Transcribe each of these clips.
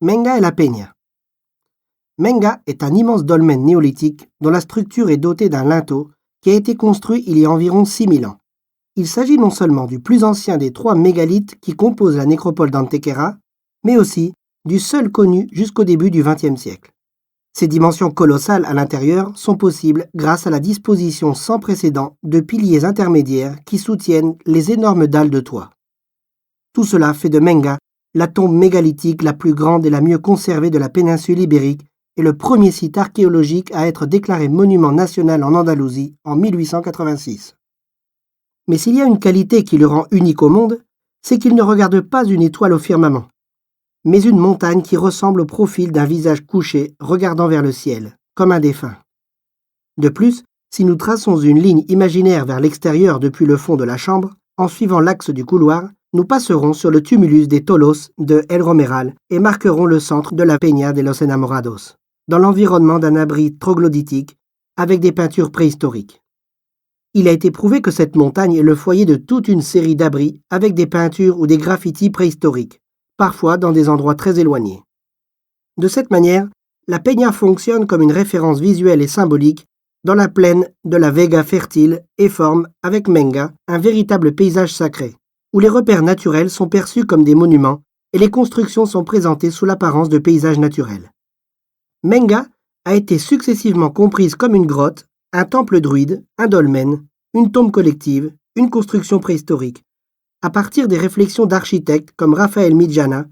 Menga et la Peña. Menga est un immense dolmen néolithique dont la structure est dotée d'un linteau qui a été construit il y a environ 6000 ans. Il s'agit non seulement du plus ancien des 3 mégalithes qui composent la nécropole d'Antequera, mais aussi du seul connu jusqu'au début du XXe siècle. Ces dimensions colossales à l'intérieur sont possibles grâce à la disposition sans précédent de piliers intermédiaires qui soutiennent les énormes dalles de toit. Tout cela fait de Menga la tombe mégalithique la plus grande et la mieux conservée de la péninsule ibérique et le premier site archéologique à être déclaré monument national en Andalousie en 1886. Mais s'il y a une qualité qui le rend unique au monde, c'est qu'il ne regarde pas une étoile au firmament, mais une montagne qui ressemble au profil d'un visage couché regardant vers le ciel, comme un défunt. De plus, si nous traçons une ligne imaginaire vers l'extérieur depuis le fond de la chambre, en suivant l'axe du couloir, nous passerons sur le tumulus des Tolos de El Romeral et marquerons le centre de la Peña de los Enamorados, dans l'environnement d'un abri troglodytique avec des peintures préhistoriques. Il a été prouvé que cette montagne est le foyer de toute une série d'abris avec des peintures ou des graffitis préhistoriques, parfois dans des endroits très éloignés. De cette manière, la Peña fonctionne comme une référence visuelle et symbolique dans la plaine de la Vega fertile et forme, avec Menga, un véritable paysage sacré, où les repères naturels sont perçus comme des monuments et les constructions sont présentées sous l'apparence de paysages naturels. Menga a été successivement comprise comme une grotte, un temple druide, un dolmen, une tombe collective, une construction préhistorique, à partir des réflexions d'architectes comme Rafael Mijana,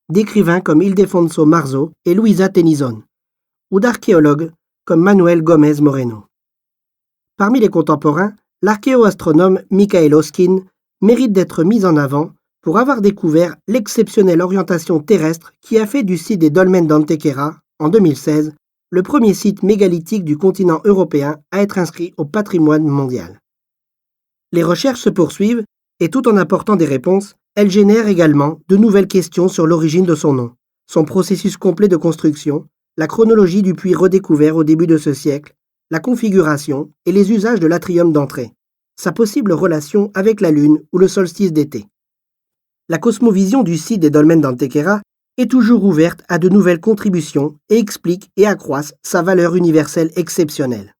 d'écrivains comme Ildefonso Marzo et Luisa Tennyson, ou d'archéologues comme Manuel Gómez Moreno. Parmi les contemporains, l'archéo-astronome Michael Hoskin mérite d'être mis en avant pour avoir découvert l'exceptionnelle orientation terrestre qui a fait du site des dolmens d'Antequera, en 2016, le premier site mégalithique du continent européen à être inscrit au patrimoine mondial. Les recherches se poursuivent et tout en apportant des réponses, elles génèrent également de nouvelles questions sur l'origine de son nom, son processus complet de construction, la chronologie du puits redécouvert au début de ce siècle, la configuration et les usages de l'atrium d'entrée, sa possible relation avec la Lune ou le solstice d'été. La cosmovision du site des dolmens d'Antequera est toujours ouverte à de nouvelles contributions et explique et accroisse sa valeur universelle exceptionnelle.